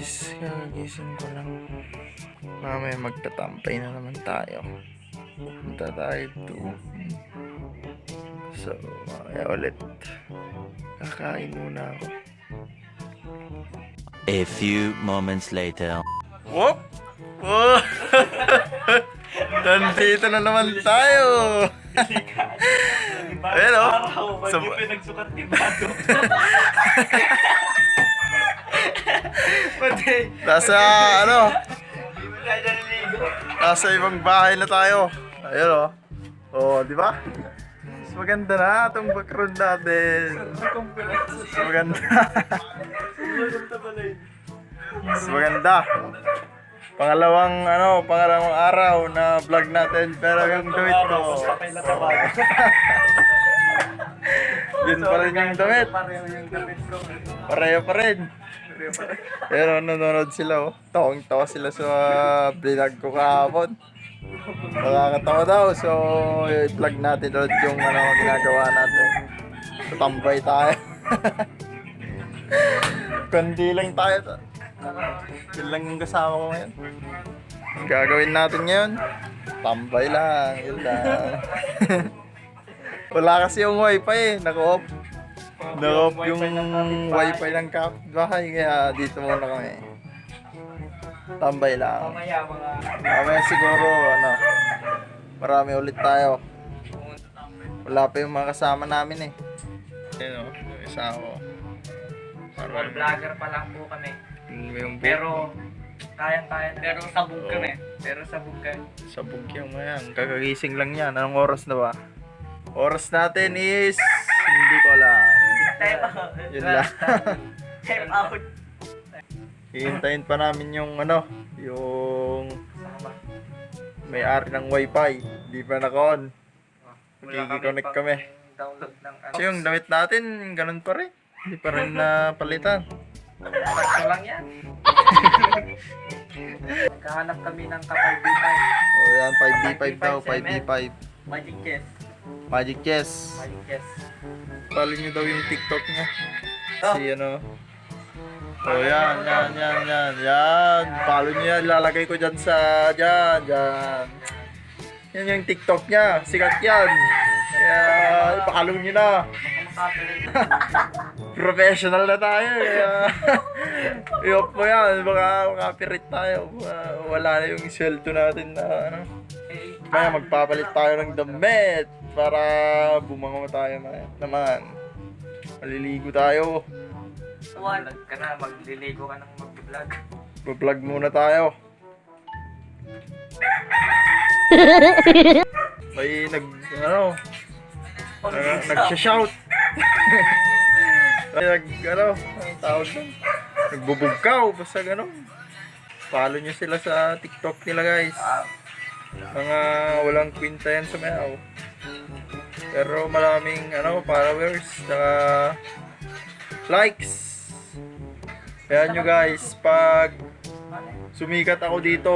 guys, kagising ko lang. Mamaya magtatampay na naman tayo. Punta tayo doon. So, mamaya ulit. Kakain muna ako. A few moments later. Whoop! Oh! Nandito na naman tayo! Ayan o! Pinagsukat ni Bago. Nasa nasa ibang bahay na tayo. Ayun o. Oh, di ba? Mas maganda na itong background natin. Mas maganda. Mas maganda. Pangalawang araw na vlog natin, pero yung damit ko. Yun pa rin yung damit. Pareho pa rin. Pero nanonood sila oh. Tawang-tawa sila sa vlog ko kahapon. Nakakatawa daw. So, i-vlog natin ulit yung ginagawa natin. So, tambay tayo. Kundi lang tayo. Yun lang yung kasama ko ngayon. Ang gagawin natin ngayon, tambay lang. Yun lang. Wala kasi yung wifi eh. Naka-off. Naka-off yung wifi ng kapitbahay. Kaya dito muna kami. Tambay lang. Mamaya siguro, marami ulit tayo. Wala pa yung mga kasama namin eh. Ayun o, yung isa ko. Vlogger pa lang po kami. Pero, kaya-kaya. Pero sabog kami. Sabog yung yan. Kakagising lang yan. Anong oras na ba? Oras natin is hindi ko alam. Time out. Yun lang. Time out. Hihintayin pa namin yung yung may-ari ng wifi. Hindi pa naka-on. Magkikiconnect kami. Download ng So yung damit natin, ganun pa rin. Hindi pa rin napalitan. Sakto lang yan. Nagkahanap kami ng ka-5B5. O yan, 5B5 daw, 5B5. Magic Chess. Magic Chess. Magic Chess. Follow nyo daw yung TikTok niya. Si Oh, yan. Follow nyo yan. Ilalagay ko dyan sa, dyan. Yan yung TikTok niya. Sikat yan. Kaya, ipakalo nyo na. Professional na tayo. Kaya, i-off mo yan. Baka copyright tayo. Wala na yung sweldo natin na, Kaya magpapalit tayo ng damit. Para bumango tayo naman. Maliligo tayo. Vlog ka na, magliligo ka ng mag-vlog. Vlog muna tayo. May nagsha-shout. Ang tawag doon. Nagbubugkaw, basta gano'n. Follow nyo sila sa TikTok nila guys. Mga walang kwenta yan sa mayaw. Pero maraming followers, saka likes. Kaya nyo guys, pag sumikat ako dito,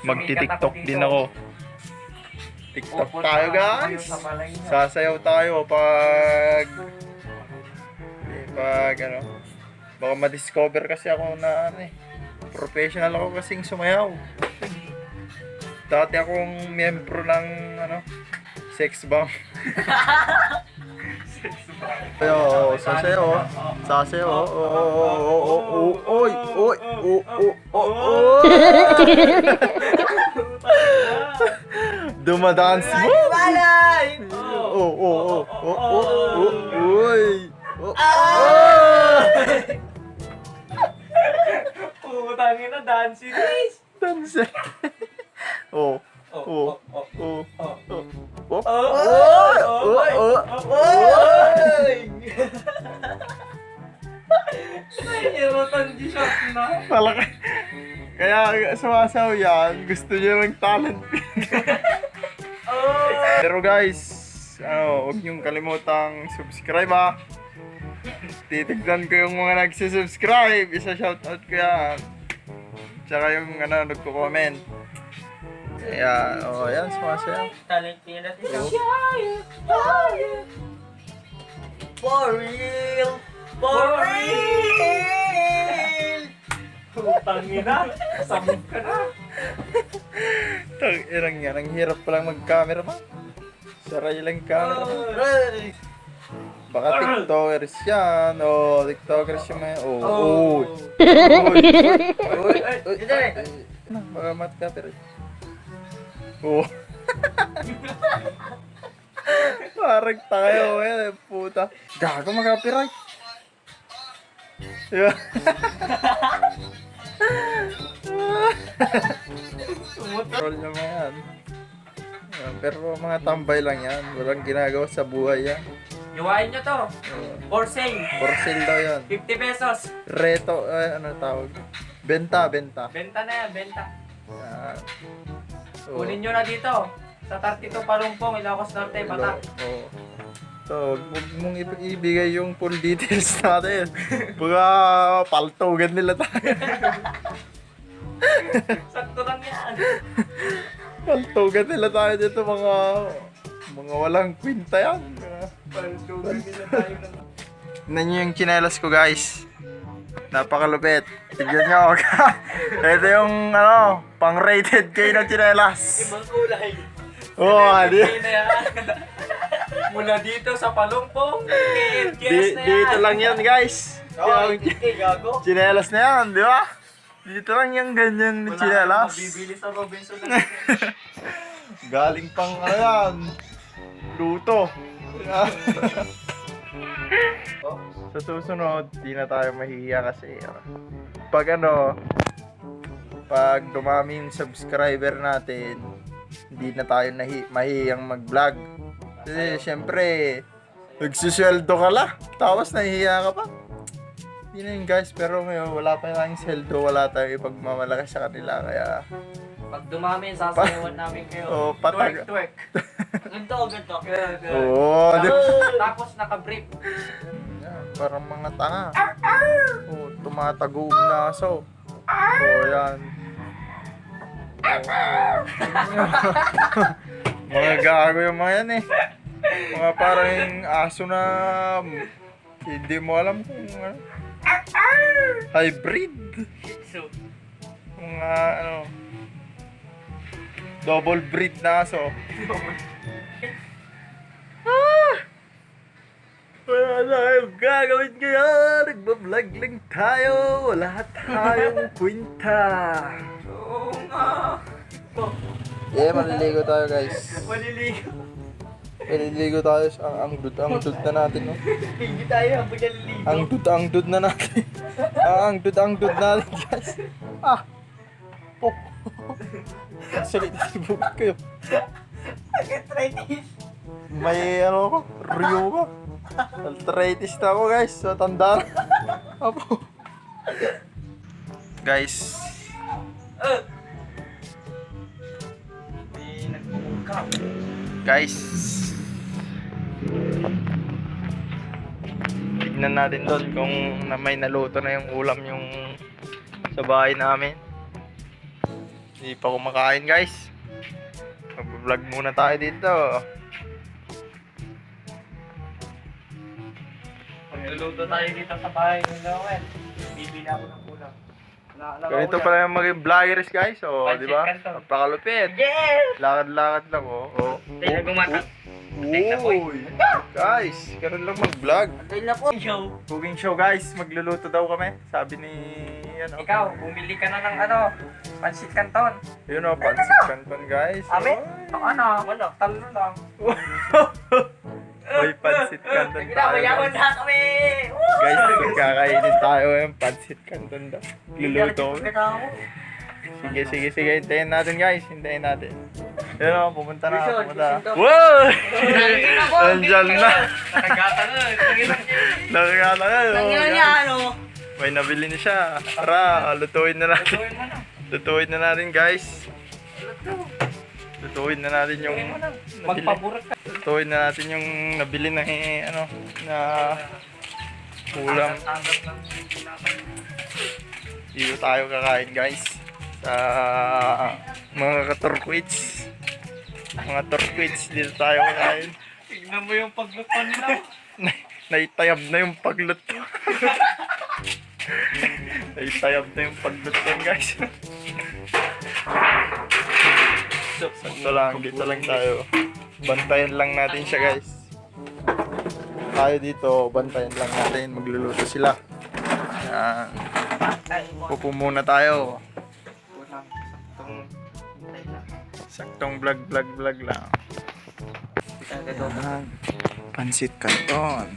magti-TikTok din ako. TikTok tayo guys. Sasayaw tayo pag baka ma-discover kasi ako na professional ako kasing sumayaw. Dati akong miyembro ng sex bomb. Sasayaw. Oy. Dumadance mo. Oy. Putangin na, dancing guys. Dance. Malaki. Kaya sumasaw yan. Gusto niya ng talent. Pero guys, huwag niyong kalimutang subscribe ha. Titignan ko yung mga nagsisubscribe. Isa shoutout ko yan. Tsaka yung nagko-comment. Ayan, oh, ayan, sumasayaw. Talent niya natin siya. For real! For real! Putang ina! Sabog ka na! Irang yan, ang hirap palang mag-camera ba? Saray lang yung camera mo. Baka tiktokers yan, oh, tiktokers yung may, oh, baka mat-copyright. Oh. Parang tayo, eh, puta. Gago mag-copyright. Yeah. Roll naman yan. Ayan, pero mga tambay lang yan. Walang ginagawa sa buhay yan. Iwain nyo to! For sale! For sale daw yan. 50 pesos! Reto, ano tawag? Benta. Benta na yan, benta. Yan. So, Kunin nyo na dito. Sa 32 Palumpong, Ilocos Norte, Bata. Oo. So, huwag mong ibigay yung full details natin. Baka paltogan nila tayo. Sakto lang yan. Paltogan nila tayo dito, mga walang kwinta yan. Paltugan nila tayo ng... Tignan nyo yung chinelas ko, guys. Napakalupit. Tignan nyo. Ito yung, pang-rated kayo na chinelas. Ibang kulay. Oo, di. Mula dito sa Palumpong, KFGS na yan. Dito lang yan, guys. Yung gago. chinelas na yan, di ba? Dito lang yung ganyan na chinelas. Mabibili sa Robinson na Galing pang, yan, luto. Sa susunod, di na tayo mahihiya kasi pag pag dumami yung subscriber natin, hindi na tayo mahihiyang mag-vlog. Kasi syempre, nagsusweldo ka lang, tapos nahihiya ka pa. Hindi na yun, guys, pero ngayon wala pa tayong sweldo, wala tayong ipagmamalaki sa kanila, kaya pag dumami, sasayawan namin kayo. Oh, patag. Twerk. Ganto. Oo, Tapos naka-brief. yan, parang mga tanga. Oh, tumatagob na aso. Oh, yan. Mga gago yung mga yan eh. Mga parang aso na hindi mo alam kung hybrid. So, Mga double breed na aso. Wala na tayong gagawin ngayon. Nagbablog lang tayo. Wala tayong kwinta. oo nga. Yeah, maliligo tayo, guys. Maliligo. Maliligo tayo. Ang dud na natin, no? Hindi tayo habang naliligo. Ang dud na natin. ang dud natin, guys. Ah! Oh! Salita si Bukit kayo. Arthritis. May ko, Rio ka. Arthritis na ako, guys. So, tanda na. Apo. Guys. May nagpupugkap. Guys. Tignan natin doon kung may naluto na yung ulam yung sa bahay namin. Hindi pa kumakain, guys. Mag-vlog muna tayo dito. Magluluto tayo dito sa bahay ng Lowell. Bibili ako ng ulam. Ganito pala yung maging vloggers, guys. O, Pansit di ba? canton. Napakalupit. Yes! Lakad-lakad lang, oh. Tayo gumatag. Uy! Guys, ganun lang mag-vlog. Tayo na po. Show. Cooking show, guys. Magluluto daw kami. Sabi ni, Ikaw, bumili ka na ng pansit canton. Yun o, pancit canton, guys. Amin? Oy. Talo lang. May pancit canton tayo, Mayaman guys. na kami! Guys, magkakainin tayo yung pancit canton daw. Luluto. Sige. Hintayin natin, guys. Hintayin natin. Yun o, pumunta na. Wow! Nandyan na. Nakagata na. Nakakala ka. Nangyari niya, May nabili na siya. Tara, lutuin na natin. Gawin mo na. Lutuin na natin, guys. Lutuin na natin yung nabili. Magpaburat ka. Lutuin na natin yung nabili na na ulam. Tanggap lang. Dito tayo kakain, guys. Sa Mga ka-turquoise. Mga turquoise, dito tayo kakain. Tignan mo yung pagluto nila. Naitayab na yung pagluto. Naitayab na yung pagluto, guys. Sakto lang, dito lang tayo. Bantayan lang natin siya, guys. Tayo dito, bantayan lang natin. Magluluto sila. Yan. Upo muna tayo. Saktong vlog lang. Yan. Pansit Canton.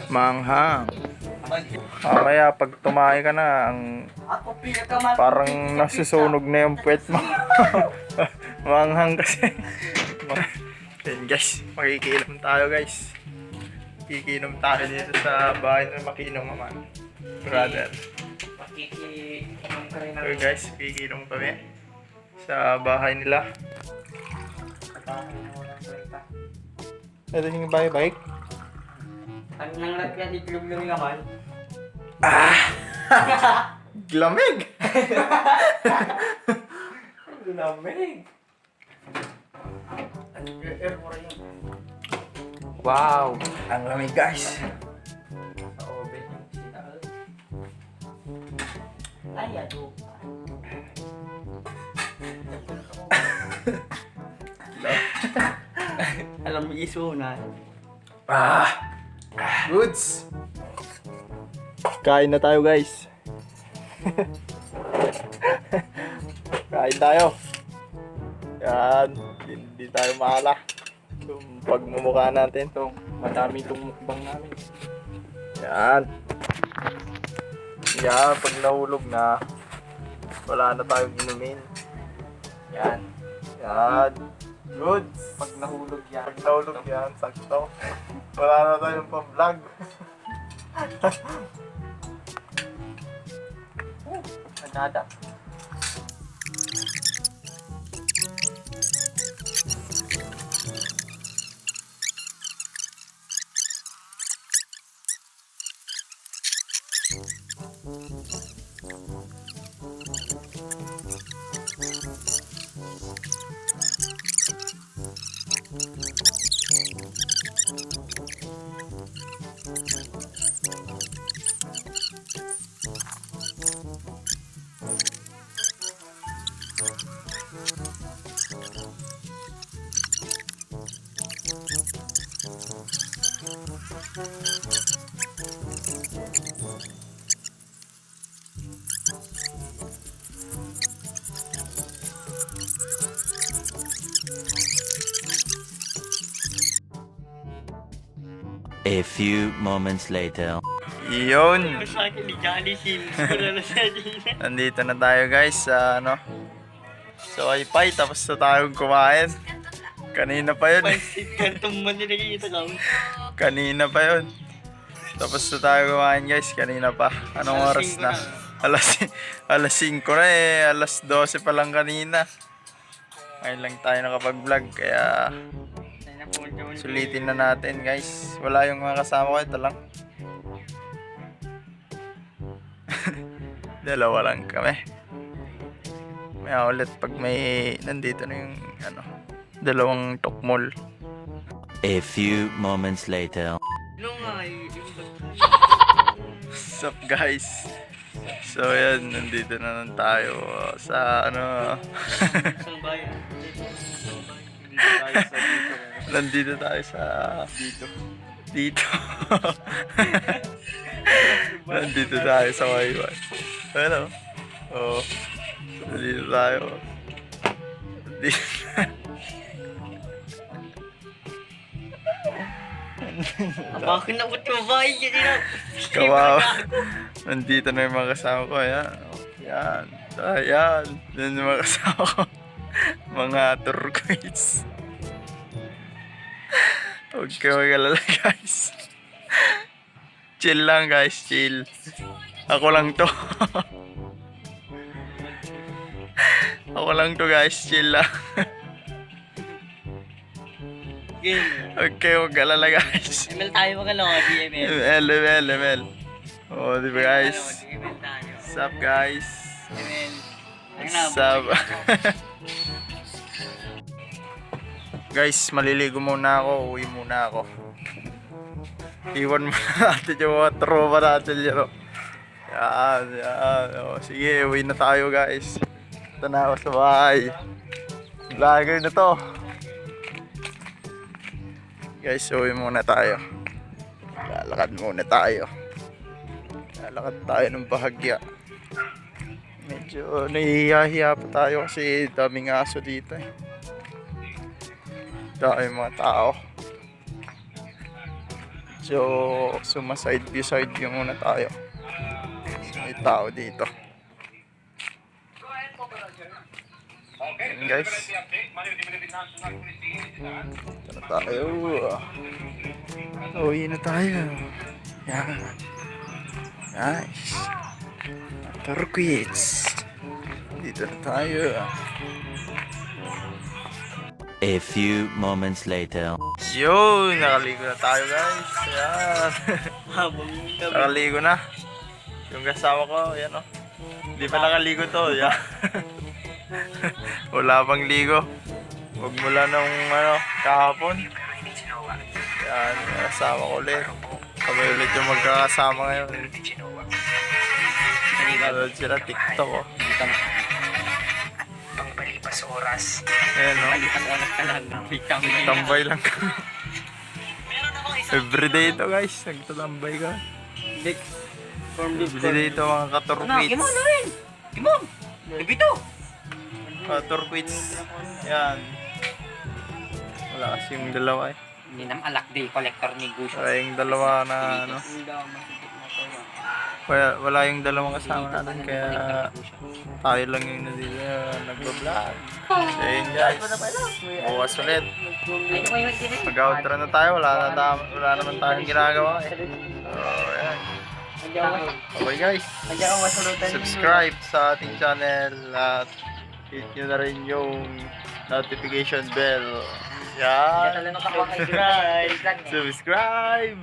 Manghang. Mamaya pag tumae ka na, parang nasusunog na yung puwet mo. Manghang kasi. Yan guys, makikinom tayo guys. Kikinom tayo dito sa bahay na makinom naman. Brother. Makikinom ka rin So guys, kikinom kami sa bahay nila. Ito yung bike. Ang nanglap yan, itlog lang naman. Lamig! Lamig. Wow! Ang lamig guys. Sa oven yung sitaal. Ay, ato. Alam mo, iso na. Goods! Kain na tayo guys. Kain tayo. Yan. Hindi tayo maala. Yung pagmumukha natin itong madami itong mukbang namin. Yan. Yan. Pag nahulog na, wala na tayong inumin. Yan. Yan. Goods. Pag nahulog yan. Pag nahulog yan, sakto. Wala na tayong pa-vlog. Nadada. A few moments later. Yun. Sa akin ni Johnny Sims ko na siya din. Nandito na tayo guys sa ano. Sa Wi-Fi tapos na tayong kumain. Kanina pa yun. Pansit kantong man nilagay lang. Kanina pa yun. Tapos na tayo kumain guys. Kanina pa. Anong Alas oras 5 na? Alas 5 na eh. Alas 12 pa lang kanina. Ngayon lang tayo nakapag-vlog. Kaya sulitin na natin guys. Wala yung mga kasama ko. Ito lang. Dalawa lang kami. May ulit pag may nandito na yung ano, dalawang tokmol. A few moments later. What's up guys? So yan, nandito na lang tayo sa ano. Isang bayan. Nandito tayo sa dito. Nandito tayo sa Wi-Fi. Ano? Oh. Nandito tayo. Nandito. Bakit na ba't yung bahay yun na? Kawawa. Nandito na yung mga kasama ko. Ayan. Ayan. Ayan. Yan yung mga kasama ko. Mga turquoise. Huwag kayo mag-alala guys. Chill lang guys. Chill. Ako lang to. Ako lang to guys. Chill lang. Game. Huwag kayo mag-alala guys. ML tayo magalaw, DML. ML. Oh, di ba guys? ML tayo. What's up guys? ML. What's up? Guys, maliligo muna ako. Uwi muna ako. Iwan muna natin yung mga tropa natin yun. Yan, yan. O, sige, uwi na tayo guys. Ito na ako sa bahay. Vlogger na to. Guys, uwi muna tayo. Lalakad muna tayo. Lalakad tayo ng bahagya. Medyo nahihiya-hiya pa tayo kasi daming aso dito eh. Daming mga tao. So, side view muna tayo. May tao dito. Ayan guys. Ito na tayo. Uwi na tayo. Yan. Nice. Turquoise. Dito na tayo. A few moments later. Yo, nakaligo na tayo guys. Yan. Nakaligo na. Yung kasama ko, yan o. Hindi pa nakaligo to. Yan. Wala pang ligo. Huwag mula nung kahapon. Yan, kasama ko ulit. Kami ulit yung magkakasama ngayon. Nanood sila TikTok o. Pangpalipas oras. Ayan o. Palipas oras ka lang. Tambay lang kami. Everyday ito guys, nagtatambay ka. Everyday ito mga katurquits. Kimon na rin! Kimon! Ibito! Katurquits. Yan. Wala kasi yung dalawa eh. Hindi naman alak di collector ni Gush. Wala yung dalawa na ano. Wala yung dalawang kasama natin kaya tayo lang yung nagbablog. So yun guys. Bukas ulit. Mag-outro na tayo. Wala naman tayong ginagawa eh. So yan. Okay guys. Subscribe sa ating channel at hit nyo na rin yung notification bell. Yan. Subscribe.